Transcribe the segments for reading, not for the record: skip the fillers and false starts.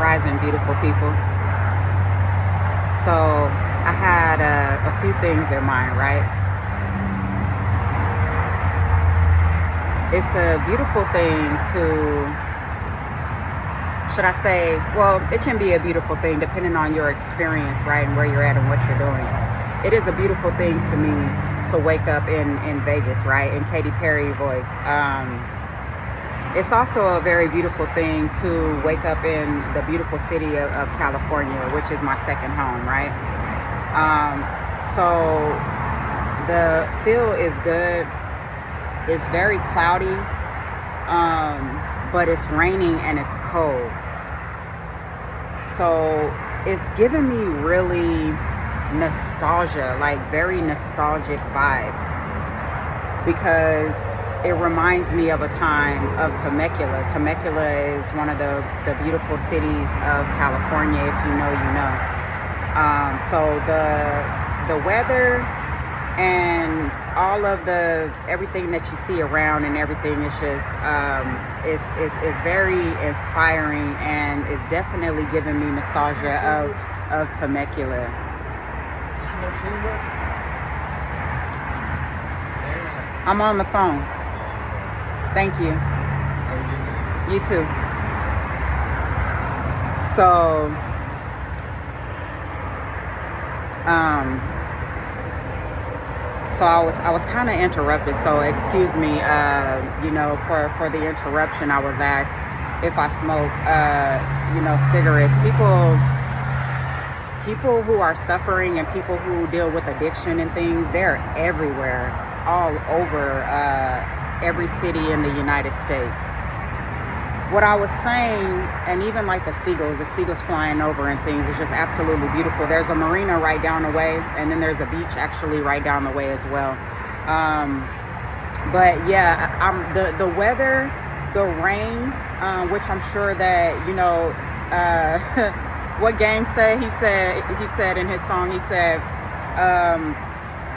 rising, beautiful people. So I had a few things in mind, right? It's a beautiful thing to, should I say, well, it can be a beautiful thing depending on your experience, right, and where you're at and what you're doing. It is a beautiful thing to me to wake up in Vegas, right, in Katy Perry voice. It's also a very beautiful thing to wake up in the beautiful city of California, which is my second home, right? So the feel is good. It's very cloudy, but it's raining and it's cold. So it's giving me really nostalgia, like very nostalgic vibes, because it reminds me of a time of Temecula. Temecula is one of the beautiful cities of California. If you know, you know. So the weather and all of everything that you see around and everything is just is very inspiring, and is definitely giving me nostalgia of Temecula. I'm on the phone. Thank you. You too. So, I was kind of interrupted. So excuse me. For the interruption, I was asked if I smoke, cigarettes. People who are suffering and people who deal with addiction and things, they're everywhere, all over. Every city in the United States. What I was saying, and even like the seagulls flying over and things, is just absolutely beautiful. There's a marina right down the way, and then there's a beach actually right down the way as well. But yeah, the weather, the rain, which I'm sure that, what Game said, he said in his song, he said,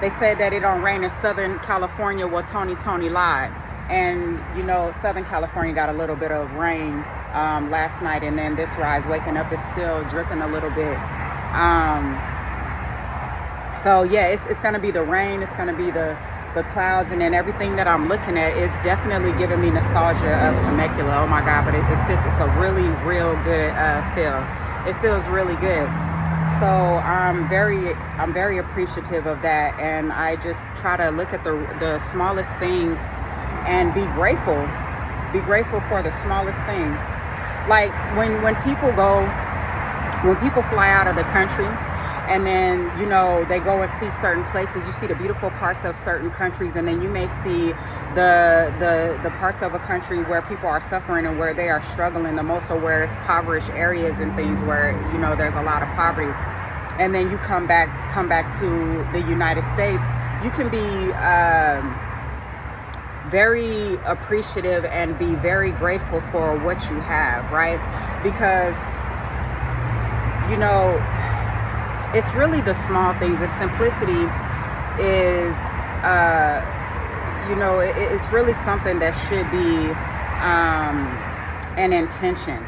they said that it don't rain in Southern California. Well, Tony lied. And, Southern California got a little bit of rain last night. And then this rise, waking up, is still dripping a little bit. So, yeah, it's going to be the rain. It's going to be the clouds. And then everything that I'm looking at is definitely giving me nostalgia of Temecula. Oh, my God. But it fits. It's a really, real good feel. It feels really good. So I'm very appreciative of that, and I just try to look at the smallest things and be grateful for the smallest things. Like when people fly out of the country, and then they go and see certain places. You see the beautiful parts of certain countries, and then you may see the parts of a country where people are suffering and where they are struggling the most, or where it's impoverished areas and things where there's a lot of poverty. And then you come back to the United States. You can be very appreciative and be very grateful for what you have, right? Because it's really the small things. The simplicity is, it's really something that should be an intention.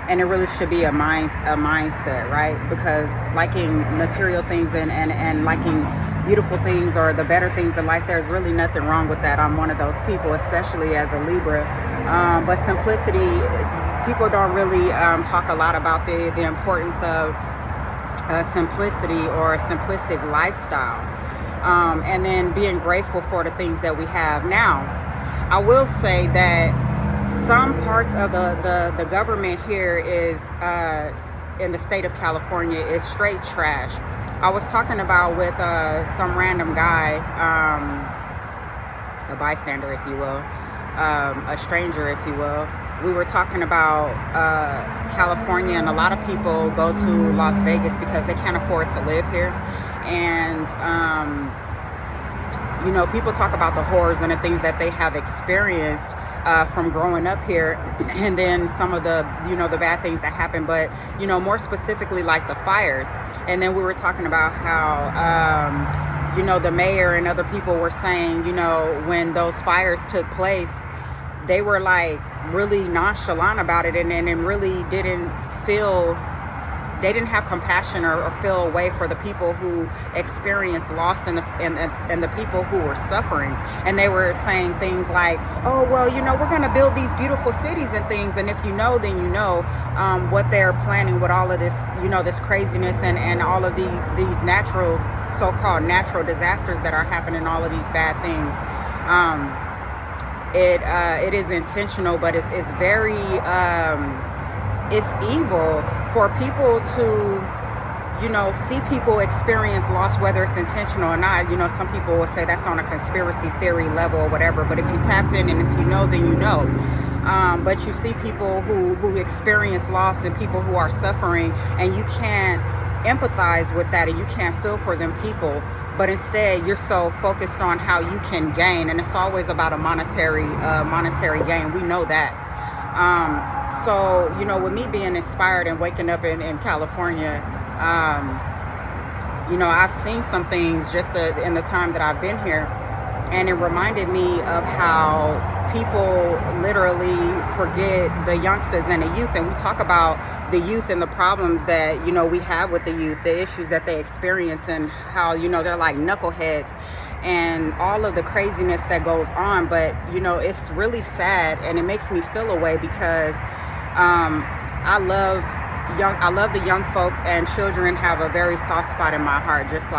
And it really should be a mindset, right? Because liking material things and liking beautiful things or the better things in life, there's really nothing wrong with that. I'm one of those people, especially as a Libra. But simplicity, people don't really talk a lot about the importance of simplicity or a simplistic lifestyle, and then being grateful for the things that we have. Now, I will say that some parts of the government here is in the state of California is straight trash. I was talking about with some random guy, a bystander, if you will, a stranger, if you will. We were talking about California, and a lot of people go to Las Vegas because they can't afford to live here. And, people talk about the horrors and the things that they have experienced from growing up here, and then some of the, the bad things that happen, but, more specifically like the fires. And then we were talking about how, the mayor and other people were saying, when those fires took place, they were like really nonchalant about it, and really didn't feel, they didn't have compassion or feel a way for the people who experienced loss, and the people who were suffering. And they were saying things like, oh, well, we're going to build these beautiful cities and things, and if you know, then you know what they're planning with all of this, this craziness, and all of these natural, so-called natural disasters that are happening, all of these bad things. It is intentional, but it's very it's evil for people to see people experience loss, whether it's intentional or not. Some people will say that's on a conspiracy theory level or whatever, but if you tapped in and if you know, then you know. But you see people who experience loss and people who are suffering, and you can't empathize with that, and you can't feel for them people, but instead you're so focused on how you can gain, and it's always about a monetary gain. We know that. So with me being inspired and waking up in California, I've seen some things just in the time that I've been here, and it reminded me of how people literally forget the youngsters and the youth. And we talk about the youth and the problems that we have with the youth, the issues that they experience, and how they're like knuckleheads and all of the craziness that goes on. But it's really sad, and it makes me feel a way, because I love the young folks, and children have a very soft spot in my heart, just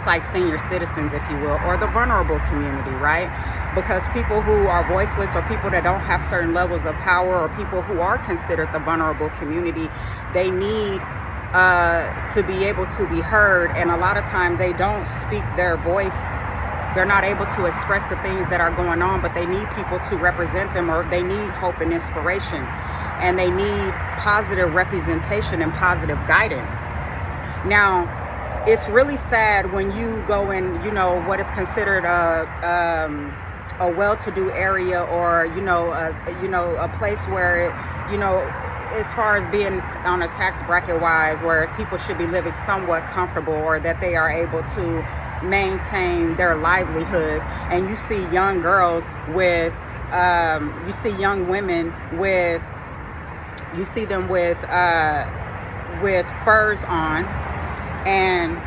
like senior citizens, if you will, or the vulnerable community, right? Because people who are voiceless, or people that don't have certain levels of power, or people who are considered the vulnerable community, they need to be able to be heard. And a lot of times they don't speak their voice. They're not able to express the things that are going on, but they need people to represent them, or they need hope and inspiration, and they need positive representation and positive guidance. Now, it's really sad when you go in, what is considered a well-to-do area, or a place where as far as being on a tax bracket wise, where people should be living somewhat comfortable, or that they are able to maintain their livelihood, and you see young girls with you see young women with, you see them with furs on, and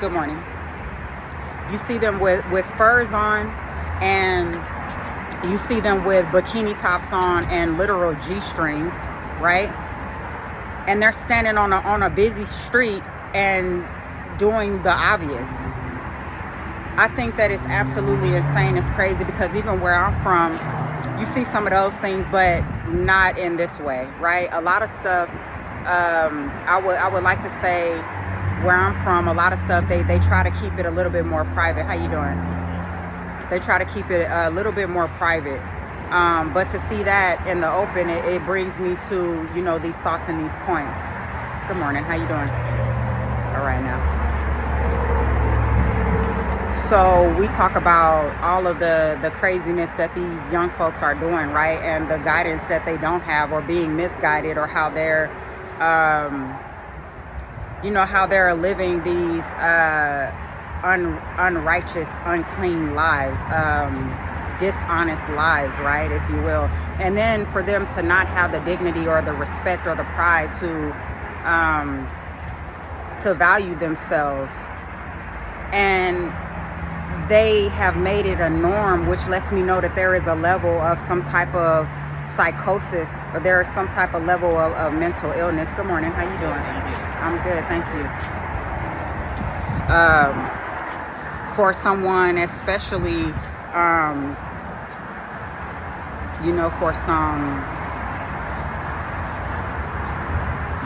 good morning, you see them with furs on, and you see them with bikini tops on and literal G-strings, right? And they're standing on a busy street and doing the obvious. I think that it's absolutely insane. It's crazy, because even where I'm from, you see some of those things, but not in this way, right? A lot of stuff, I would like to say, where I'm from, a lot of stuff, they try to keep it a little bit more private. How you doing? They try to keep it a little bit more private. But to see that in the open, it brings me to, these thoughts and these points. Good morning. How you doing? All right now. So we talk about all of the craziness that these young folks are doing, right? And the guidance that they don't have, or being misguided, or how they're, how they're living these unrighteous, unclean lives, dishonest lives, right, if you will. And then for them to not have the dignity or the respect or the pride to value themselves. And they have made it a norm, which lets me know that there is a level of some type of psychosis, or there is some type of level of mental illness. Good morning. How you doing? I'm good. Thank you. For someone, especially,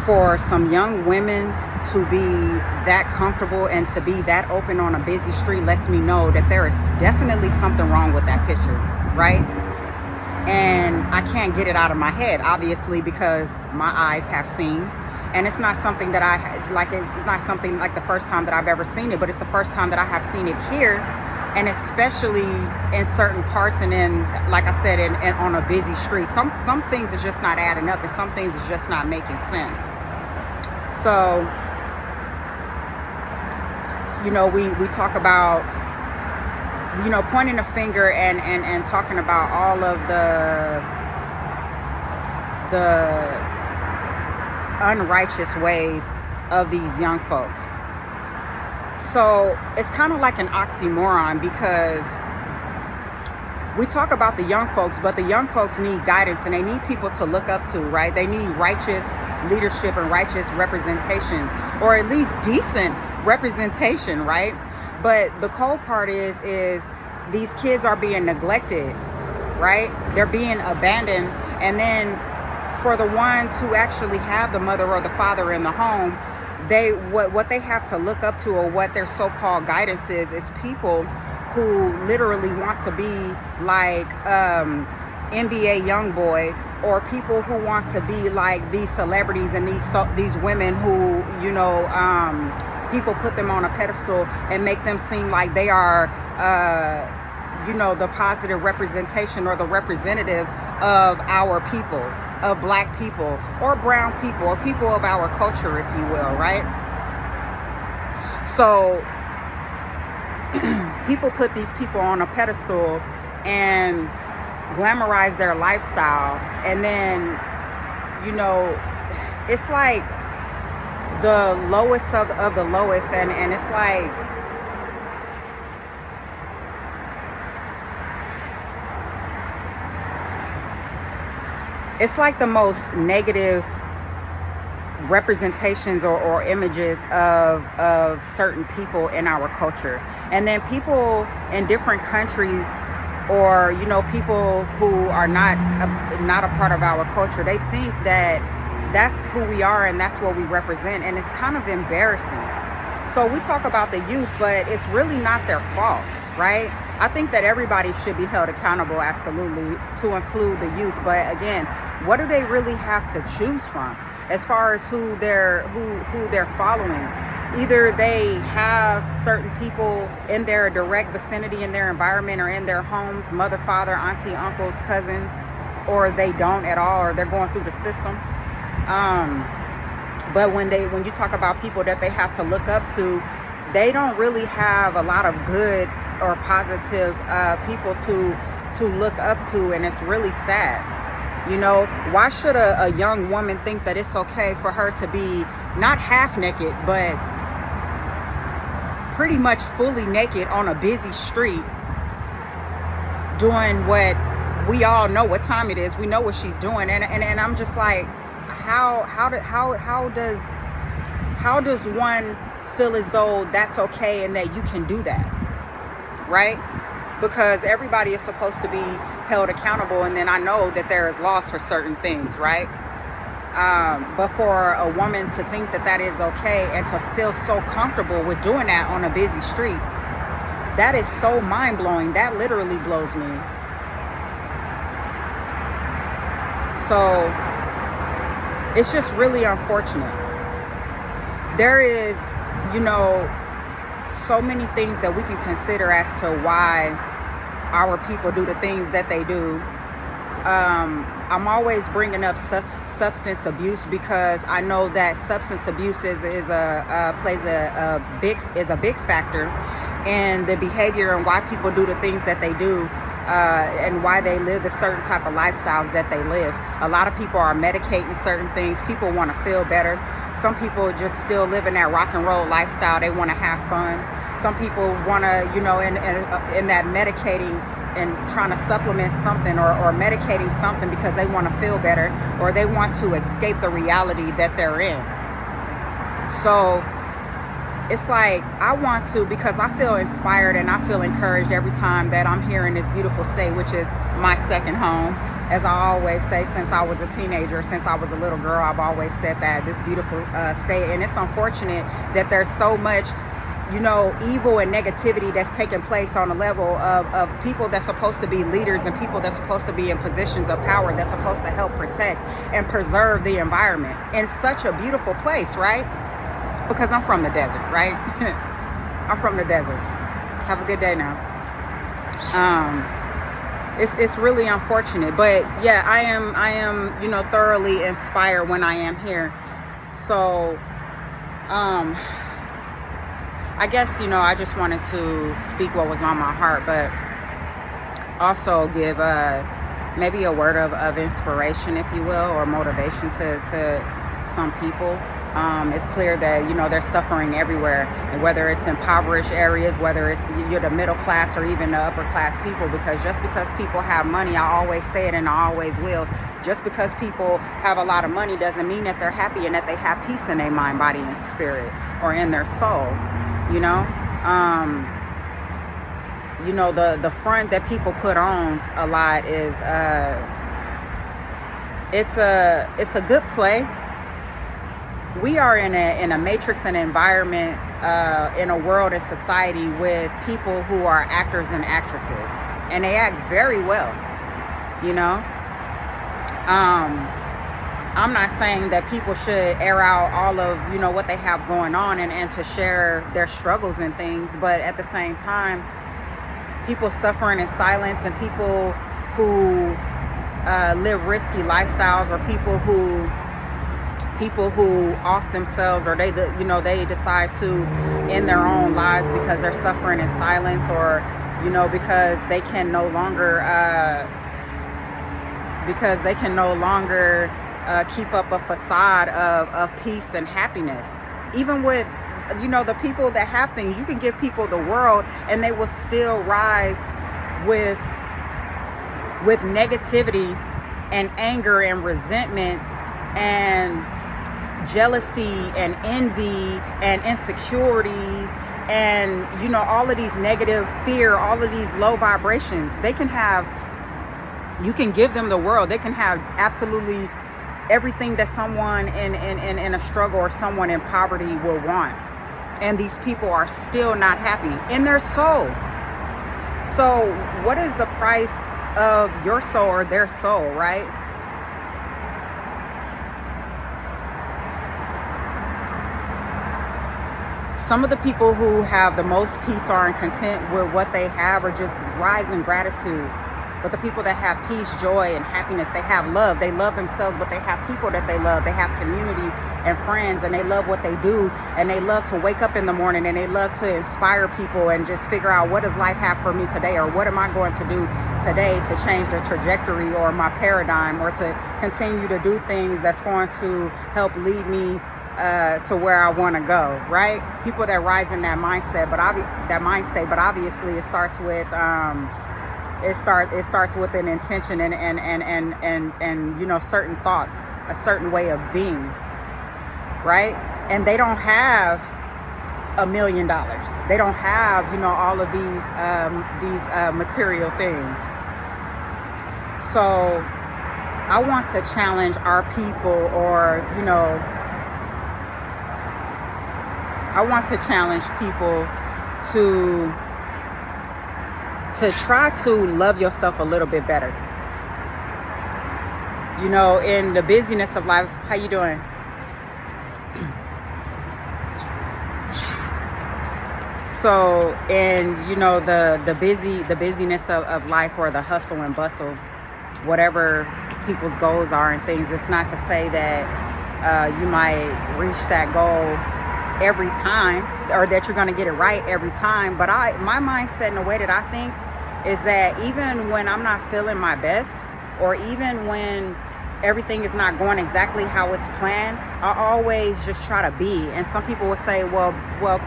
for some young women, to be that comfortable and to be that open on a busy street lets me know that there is definitely something wrong with that picture, right? And I can't get it out of my head, obviously, because my eyes have seen. And it's not something that it's not something like the first time that I've ever seen it, but it's the first time that I have seen it here, and especially in certain parts, and in, like I said, in on a busy street. Some things is just not adding up, and some things is just not making sense. So, we talk about pointing a finger and talking about all of the unrighteous ways of these young folks. So it's kind of like an oxymoron, because we talk about the young folks, but the young folks need guidance and they need people to look up to, right? They need righteous leadership and righteous representation, or at least decent representation, right? But the cold part is these kids are being neglected, right? They're being abandoned. And then for the ones who actually have the mother or the father in the home, what they have to look up to, or what their so-called guidance is people who literally want to be like NBA Youngboy, or people who want to be like these celebrities and these women who, people put them on a pedestal and make them seem like they are, the positive representation or the representatives of our people, of black people or brown people or people of our culture, if you will, right? So people put these people on a pedestal and glamorize their lifestyle, and then it's like the lowest of the lowest, and it's like the most negative representations or images of certain people in our culture. And then people in different countries, or people who are not a part of our culture, they think that that's who we are and that's what we represent, and it's kind of embarrassing. So we talk about the youth, but it's really not their fault, right? I think that everybody should be held accountable, absolutely, to include the youth. But again, what do they really have to choose from as far as who they're following? Either they have certain people in their direct vicinity, in their environment, or in their homes, mother, father, auntie, uncles, cousins, or they don't at all, or they're going through the system. But when you talk about people that they have to look up to, they don't really have a lot of good or positive people to look up to, and it's really sad. Why should a young woman think that it's okay for her to be not half naked, but pretty much fully naked on a busy street, doing what we all know what time it is? We know what she's doing, and I'm just like, how does one feel as though that's okay and that you can do that, right? Because everybody is supposed to be held accountable, and then I know that there is loss for certain things, right? But for a woman to think that is okay and to feel so comfortable with doing that on a busy street, that is so mind-blowing. That literally blows me. So it's just really unfortunate. There is, so many things that we can consider as to why our people do the things that they do. I'm always bringing up substance abuse, because I know that substance abuse plays a big factor in the behavior and why people do the things that they do, and why they live the certain type of lifestyles that they live. A lot of people are medicating certain things. People want to feel better. Some people just still live in that rock and roll lifestyle. They want to have fun. Some people want to, in that medicating and trying to supplement something or medicating something because they want to feel better, or they want to escape the reality that they're in. So it's like, I want to, because I feel inspired and I feel encouraged every time that I'm here in this beautiful state, which is my second home. As I always say, since I was a teenager, since I was a little girl, I've always said that, this beautiful state. And it's unfortunate that there's so much, evil and negativity that's taking place on a level of people that's supposed to be leaders and people that's supposed to be in positions of power, that's supposed to help protect and preserve the environment in such a beautiful place, right? Because I'm from the desert, right? I'm from the desert. Have a good day now. It's really unfortunate, but yeah, I am thoroughly inspired when I am here. So I guess, I just wanted to speak what was on my heart, but also give maybe a word of inspiration, if you will, or motivation to some people. It's clear that, they're suffering everywhere, and whether it's impoverished areas, whether it's you're the middle class or even the upper class people, because just because people have money, I always say it and I always will, just because people have a lot of money doesn't mean that they're happy and that they have peace in their mind, body, and spirit, or in their soul, the front that people put on a lot is it's a good play. We are in a matrix and environment, in a world and society with people who are actors and actresses, and they act very well. I'm not saying that people should air out all of what they have going on and to share their struggles and things, but at the same time, people suffering in silence, and people who live risky lifestyles, or people who off themselves, or they decide to end their own lives because they're suffering in silence, or because they can no longer keep up a facade of peace and happiness. Even with the people that have things, you can give people the world and they will still rise with negativity and anger and resentment and jealousy and envy and insecurities and all of these negative fear, all of these low vibrations. You can give them the world. They can have absolutely everything that someone in a struggle or someone in poverty will want, and these people are still not happy in their soul. So what is the price of your soul or their soul, right? Some of the people who have the most peace are and content with what they have, or just rise in gratitude. But the people that have peace, joy, and happiness, they have love. They love themselves, but they have people that they love. They have community and friends, and they love what they do. And they love to wake up in the morning, and they love to inspire people and just figure out, what does life have for me today? Or what am I going to do today to change the trajectory or my paradigm, or to continue to do things that's going to help lead me to where I want to go, right? People that rise in that mindset, but obviously it starts with it starts with an intention and certain thoughts, a certain way of being, right? And they don't have $1 million. They don't have all of these material things. So I want to challenge our people, or I want to challenge people to try to love yourself a little bit better. In the busyness of life. How you doing? So in the busyness of life, or the hustle and bustle, whatever people's goals are and things, it's not to say that you might reach that goal every time, or that you're going to get it right every time. But my mindset and the way that I think is that even when I'm not feeling my best, or even when everything is not going exactly how it's planned, I always just try to be. And some people will say, well,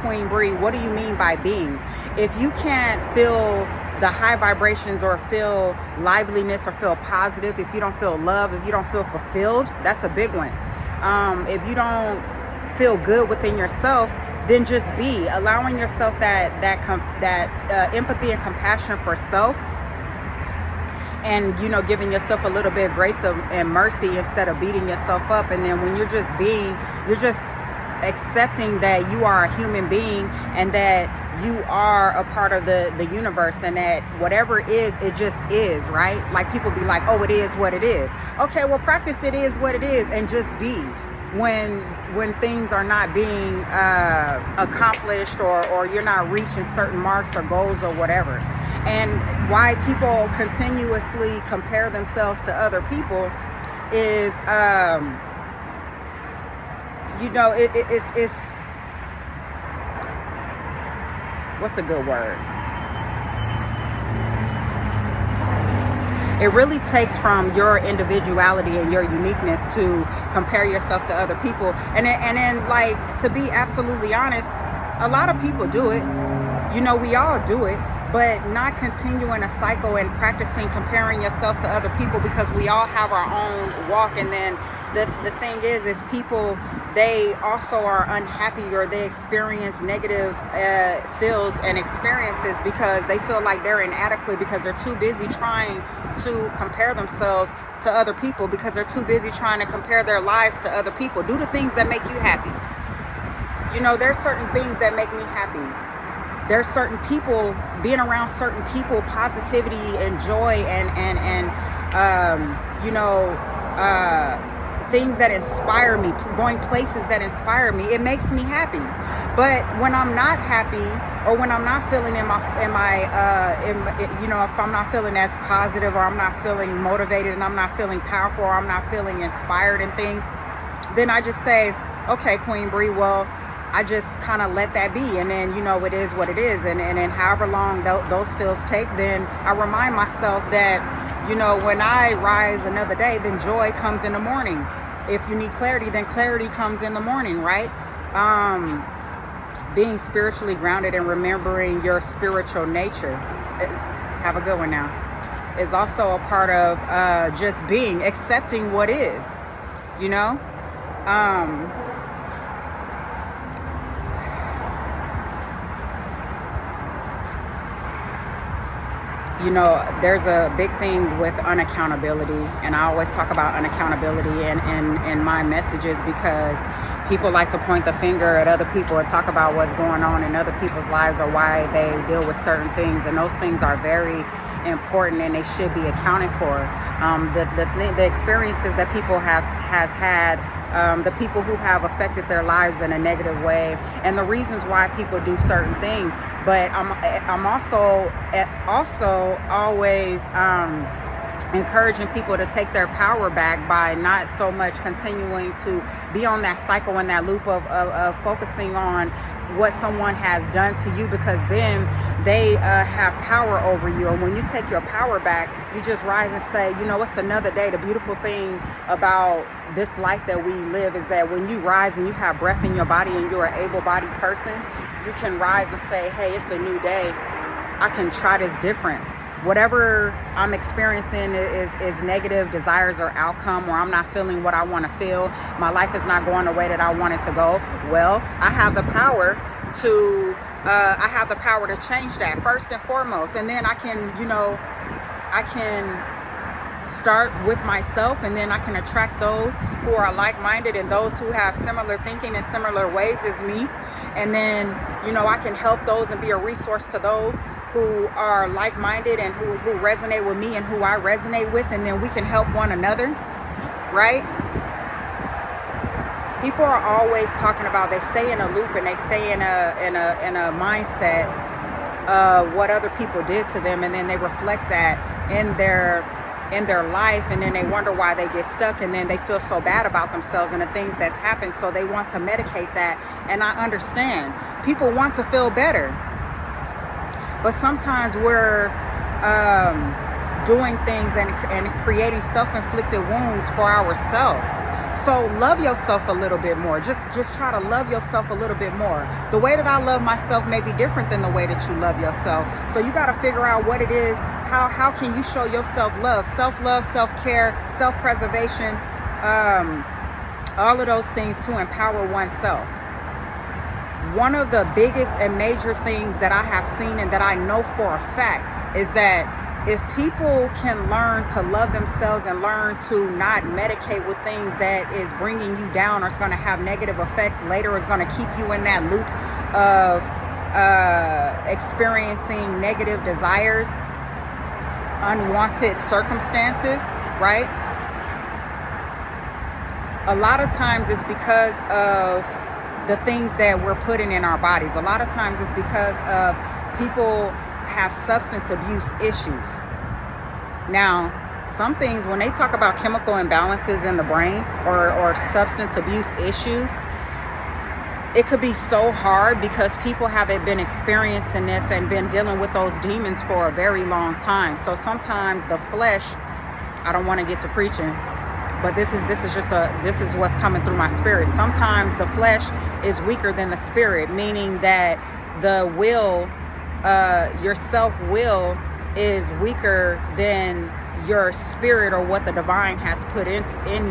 Queen Bree, what do you mean by being? If you can't feel the high vibrations, or feel liveliness, or feel positive, if you don't feel love, if you don't feel fulfilled, that's a big one. If you don't feel good within yourself, then just be allowing yourself that empathy and compassion for self, and giving yourself a little bit of grace and mercy instead of beating yourself up. And then when you're just being, you're just accepting that you are a human being, and that you are a part of the universe, and that whatever is, it just is, right? Like, people be like, oh, it is what it is. Okay, well, practice it is what it is, and just be. When things are not being accomplished, or you're not reaching certain marks or goals or whatever. And why people continuously compare themselves to other people is what's a good word? It really takes from your individuality and your uniqueness to compare yourself to other people. And then, like, to be absolutely honest, a lot of people do it. You know, we all do it, but not continuing a cycle and practicing comparing yourself to other people, because we all have our own walk. And then the thing is people, they also are unhappy, or they experience negative feels and experiences because they feel like they're inadequate, because they're too busy trying to compare themselves to other people, because they're too busy trying to compare their lives to other people. Do the things that make you happy. You know, there's certain things that make me happy. There's certain people, being around certain people, positivity and joy and things that inspire me, going places that inspire me, it makes me happy. But when I'm not happy, or when I'm not feeling if I'm not feeling as positive, or I'm not feeling motivated, and I'm not feeling powerful, or I'm not feeling inspired in things, then I just say, okay, Queen Bree, well, I just kind of let that be, and then, you know, it is what it is. And then however long those feels take, then I remind myself that, you know, when I rise another day, then joy comes in the morning. If you need clarity, then clarity comes in the morning, right? Being spiritually grounded and remembering your spiritual nature, have a good one now, is also a part of just being, accepting what is, you know? You know, there's a big thing with unaccountability, and I always talk about unaccountability in my messages, because people like to point the finger at other people and talk about what's going on in other people's lives, or why they deal with certain things, and those things are very important, and they should be accounted for. The experiences that people has had, the people who have affected their lives in a negative way, and the reasons why people do certain things. But I'm also always encouraging people to take their power back by not so much continuing to be on that cycle and that loop of focusing on what someone has done to you, because then they have power over you. And when you take your power back, you just rise and say, you know, it's another day. The beautiful thing about this life that we live is that when you rise and you have breath in your body and you're an able-bodied person, you can rise and say, hey, it's a new day. I can try this different. Whatever I'm experiencing is negative desires or outcome, or I'm not feeling what I want to feel. My life is not going the way that I want it to go. Well, I have the power to change that first and foremost. And then I can start with myself, and then I can attract those who are like-minded and those who have similar thinking and similar ways as me. And then, you know, I can help those and be a resource to those who are like-minded and who resonate with me and who I resonate with, and then we can help one another, right? People are always talking about, they stay in a loop and they stay in a mindset of what other people did to them, and then they reflect that in their life, and then they wonder why they get stuck, and then they feel so bad about themselves and the things that's happened, so they want to medicate that. And I understand people want to feel better, but sometimes we're doing things and creating self-inflicted wounds for ourselves. So love yourself a little bit more. Just try to love yourself a little bit more. The way that I love myself may be different than the way that you love yourself. So you got to figure out what it is. How can you show yourself love, self-care, self-preservation, all of those things to empower oneself. One of the biggest and major things that I have seen and that I know for a fact is that if people can learn to love themselves and learn to not medicate with things that is bringing you down or is going to have negative effects later, is going to keep you in that loop of experiencing negative desires, unwanted circumstances, right? A lot of times it's because of the things that we're putting in our bodies. A lot of times it's because of people have substance abuse issues. Now, some things, when they talk about chemical imbalances in the brain or substance abuse issues, it could be so hard because people haven't been experiencing this and been dealing with those demons for a very long time. So sometimes the flesh, I don't want to get to preaching, but this is what's coming through my spirit. Sometimes the flesh is weaker than the spirit, meaning that the will, your self-will is weaker than your spirit or what the divine has put in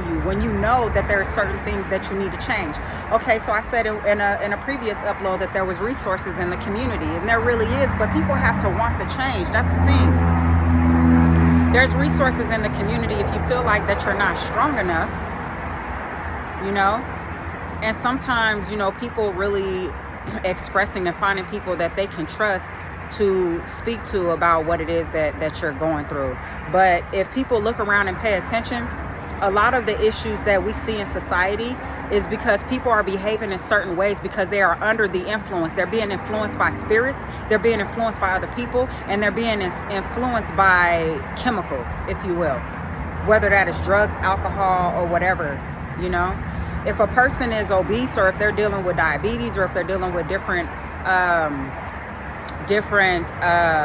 you, when you know that there are certain things that you need to change. Okay, so I said in a previous upload that there was resources in the community, and there really is, but people have to want to change. That's the thing. There's resources in the community if you feel like that you're not strong enough, you know. And sometimes, you know, people really expressing and finding people that they can trust to speak to about what it is that you're going through. But if people look around and pay attention, a lot of the issues that we see in society is because people are behaving in certain ways because they are under the influence. They're being influenced by spirits, they're being influenced by other people, and they're being influenced by chemicals, if you will, whether that is drugs, alcohol, or whatever, you know. If a person is obese, or if they're dealing with diabetes, or if they're dealing with different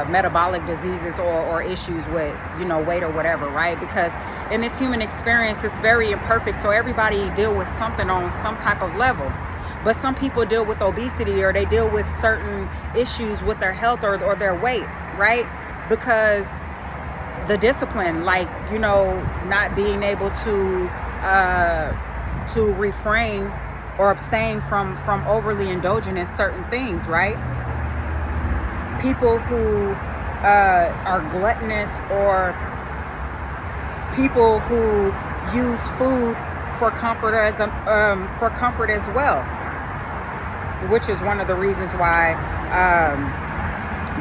metabolic diseases or issues with, you know, weight or whatever, right? Because in this human experience, it's very imperfect, so everybody deal with something on some type of level. But some people deal with obesity, or they deal with certain issues with their health or their weight, right? Because the discipline, like, you know, not being able to refrain or abstain from overly indulging in certain things, right? People who are gluttonous, or people who use food for comfort as well, which is one of the reasons why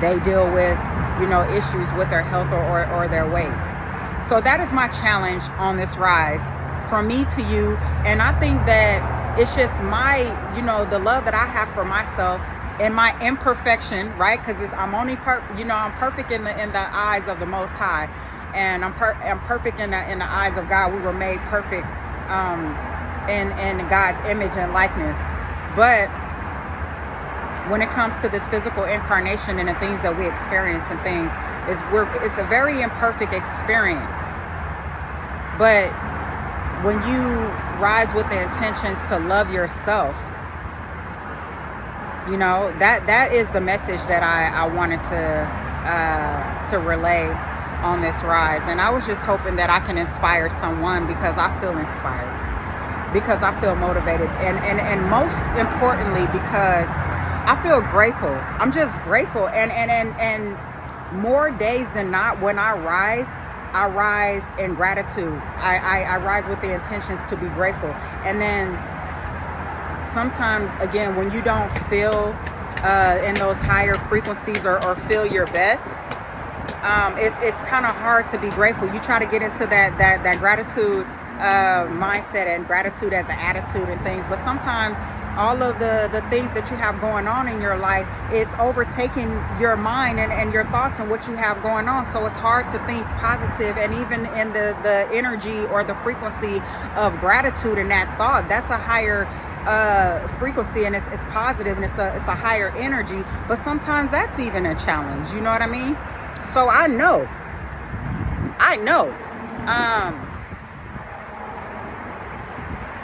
they deal with, you know, issues with their health or their weight. So that is my challenge on this rise, from me to you. And I think that it's just my, you know, the love that I have for myself and my imperfection, right? Because I'm only I'm perfect in the eyes of the Most High, and I'm perfect in the eyes of God. We were made perfect in God's image and likeness. But when it comes to this physical incarnation and the things that we experience and things, it's a very imperfect experience. But when you rise with the intention to love yourself, you know, that is the message that I wanted to relay on this rise. And I was just hoping that I can inspire someone, because I feel inspired, because I feel motivated, and most importantly, because I feel grateful. I'm just grateful, and more days than not, when I rise in gratitude. I rise with the intentions to be grateful. And then sometimes, again, when you don't feel in those higher frequencies or feel your best, it's kind of hard to be grateful. You try to get into that gratitude mindset, and gratitude as an attitude and things, but sometimes all of the things that you have going on in your life, it's overtaking your mind and your thoughts and what you have going on. So it's hard to think positive, and even in the energy or the frequency of gratitude and that thought, that's a higher frequency, and it's positive, and it's a higher energy. But sometimes that's even a challenge, you know what I mean? So I know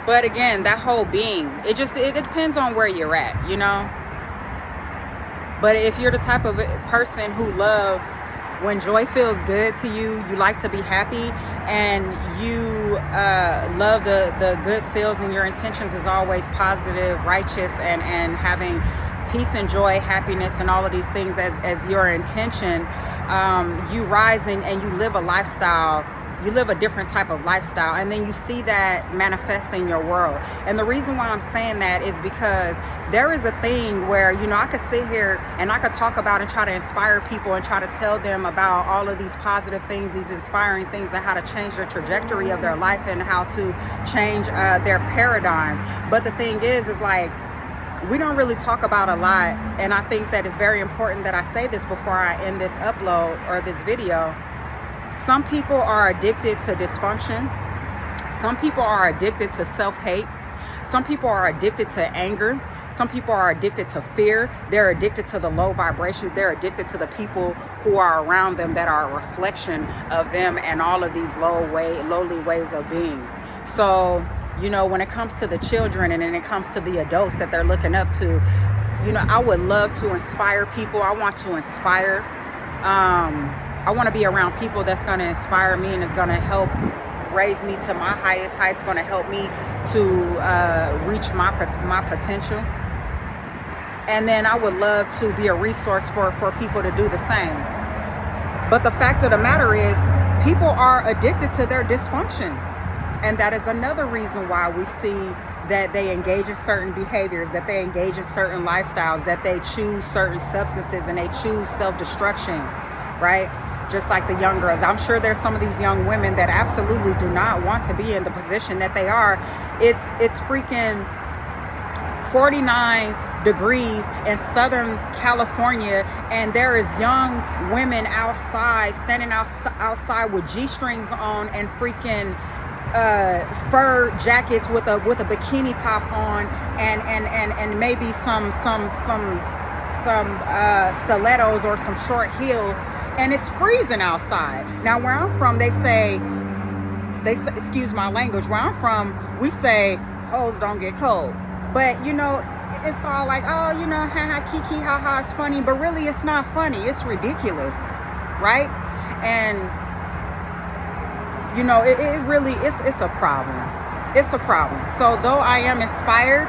but again, that whole being, it depends on where you're at, you know. But if you're the type of person who love when joy feels good to you, you like to be happy, and you love the good feels, and your intentions is always positive, righteous, and having peace and joy, happiness, and all of these things as your intention, you rise and you live a lifestyle. You live a different type of lifestyle, and then you see that manifest in your world. And the reason why I'm saying that is because there is a thing where, you know, I could sit here and I could talk about and try to inspire people and try to tell them about all of these positive things, these inspiring things, and how to change the trajectory of their life and how to change their paradigm. But the thing is like, we don't really talk about a lot, and I think that it's very important that I say this before I end this upload or this video. Some people are addicted to dysfunction. Some people are addicted to self-hate. Some people are addicted to anger. Some people are addicted to fear. They're addicted to the low vibrations. They're addicted to the people who are around them that are a reflection of them and all of these lowly ways of being. So, you know, when it comes to the children and then it comes to the adults that they're looking up to, you know, I would love to inspire people. I want to inspire. I want to be around people that's going to inspire me and is going to help raise me to my highest heights, going to help me to reach my potential. And then I would love to be a resource for people to do the same. But the fact of the matter is, people are addicted to their dysfunction. And that is another reason why we see that they engage in certain behaviors, that they engage in certain lifestyles, that they choose certain substances and they choose self-destruction, right? Just like the young girls. I'm sure there's some of these young women that absolutely do not want to be in the position that they are. It's freaking 49 degrees in Southern California, and there is young women outside, standing outside with G-strings on and freaking fur jackets with a bikini top on and maybe some stilettos or some short heels, and it's freezing outside. Now where I'm from, they say, excuse my language, where I'm from, we say hoes don't get cold. But you know, it's all like, oh, you know, ha ha, kiki, ha ha, it's funny, but really it's not funny, it's ridiculous, right? And you know, it really, it's a problem. It's a problem. So though I am inspired,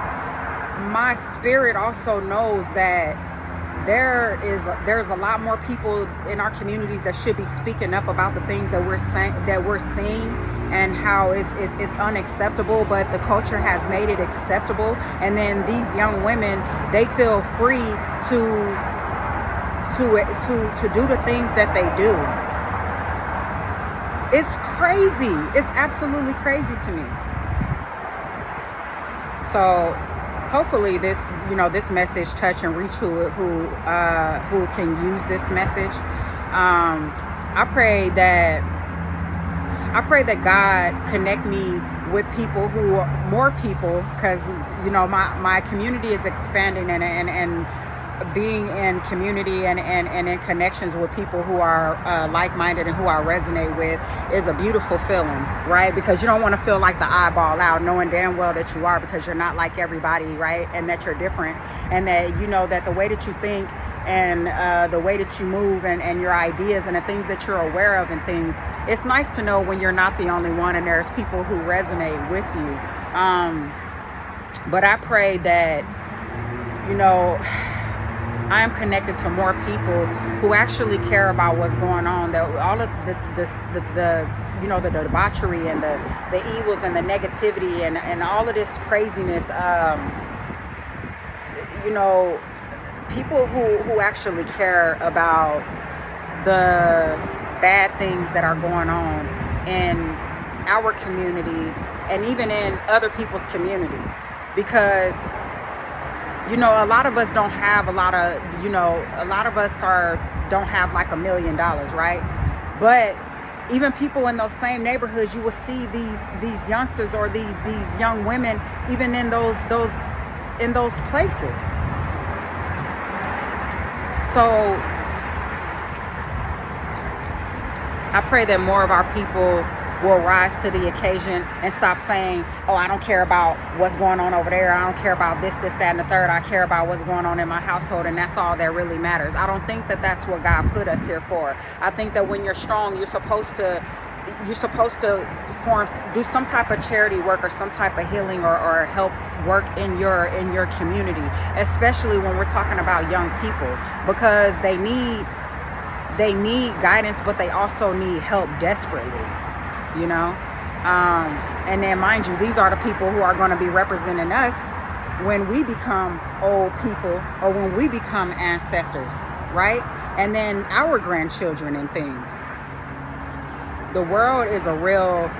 my spirit also knows that there's a lot more people in our communities that should be speaking up about the things that we're seeing and how it's unacceptable, but the culture has made it acceptable. And then these young women, they feel free to do the things that they do. It's crazy. It's absolutely crazy to me. So hopefully this message touch and reach who can use this message. I pray that God connect me with people more people, because you know my community is expanding, and being in community and in connections with people who are like-minded and who I resonate with is a beautiful feeling, right? Because you don't want to feel like the eyeball out, knowing damn well that you are, because you're not like everybody, right? And that you're different, and that you know that the way that you think and the way that you move and your ideas and the things that you're aware of and things, it's nice to know when you're not the only one and there's people who resonate with you. But I pray that, you know, I am connected to more people who actually care about what's going on. That all of the you know, the debauchery and the evils and the negativity and all of this craziness. You know, people who actually care about the bad things that are going on in our communities and even in other people's communities, because you know, a lot of us don't have don't have like $1 million, right? But even people in those same neighborhoods, you will see these youngsters or these young women even in those places. So I pray that more of our people will rise to the occasion and stop saying, oh, I don't care about what's going on over there. I don't care about this, that, and the third. I care about what's going on in my household, and that's all that really matters. I don't think that that's what God put us here for. I think that when you're strong, you're supposed to do some type of charity work or some type of healing or help work in your community, especially when we're talking about young people, because they need guidance, but they also need help desperately. You know, and then mind you, these are the people who are going to be representing us when we become old people or when we become ancestors, right? And then our grandchildren and things. The world is a real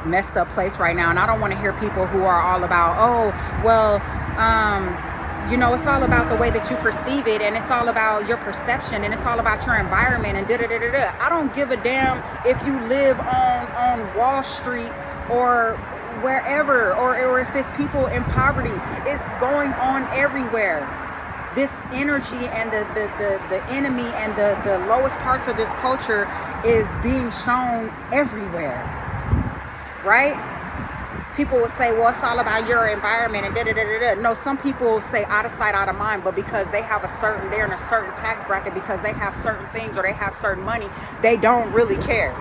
messed up place right now, and I don't want to hear people who are all about, oh, well, you know, it's all about the way that you perceive it, and it's all about your perception, and it's all about your environment, and da-da-da-da-da. I don't give a damn if you live on Wall Street or wherever, or if it's people in poverty, it's going on everywhere. This energy and the enemy and the lowest parts of this culture is being shown everywhere, right? People will say, well, it's all about your environment and da-da-da-da-da. No, some people say out of sight, out of mind, but because they're in a certain tax bracket, because they have certain things or they have certain money, they don't really care,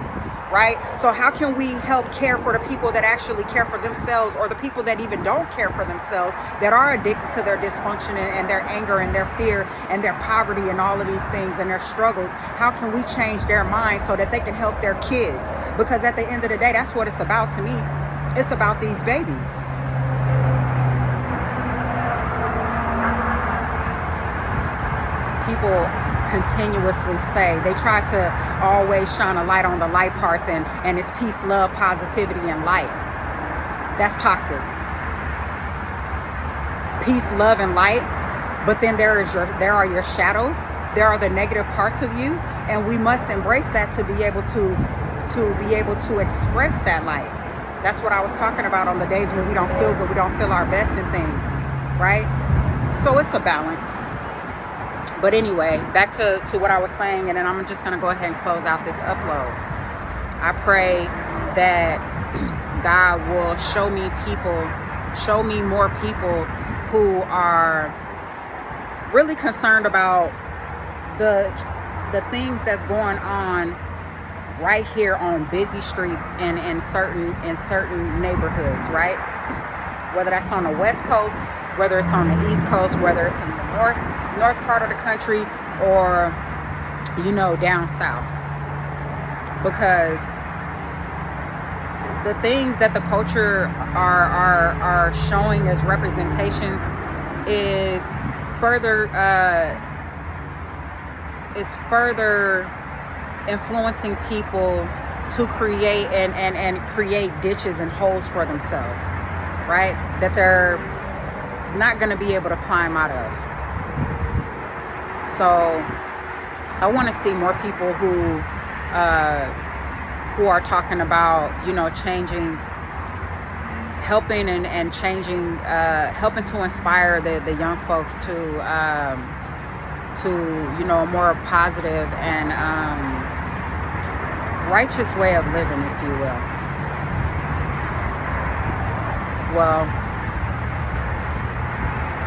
right? So how can we help care for the people that actually care for themselves, or the people that even don't care for themselves, that are addicted to their dysfunction and their anger and their fear and their poverty and all of these things and their struggles? How can we change their minds so that they can help their kids? Because at the end of the day, that's what it's about to me. It's about these babies. People continuously say, they try to always shine a light on the light parts, and it's peace, love, positivity, and light. That's toxic. Peace, love, and light. But then there are your shadows. There are the negative parts of you, and we must embrace that to be able to express that light. That's what I was talking about on the days when we don't feel good, we don't feel our best in things, right? So it's a balance. But anyway, back to what I was saying, and then I'm just going to go ahead and close out this upload. I pray that God will show me more people who are really concerned about the things that's going on right here on busy streets and in certain neighborhoods, right? Whether that's on the West Coast, whether it's on the East Coast, whether it's in the north part of the country, or down south. Because the things that the culture are showing as representations is further influencing people to create and create ditches and holes for themselves, right? That they're not going to be able to climb out of. So I want to see more people who are talking about, changing, helping and changing, helping to inspire the young folks to a more positive and righteous way of living, if you will. Well,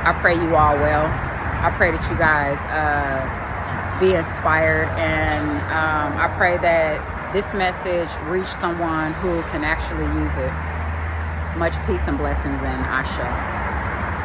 I pray you all well. I pray that you guys be inspired, and I pray that this message reach someone who can actually use it. Much peace and blessings, and Asha.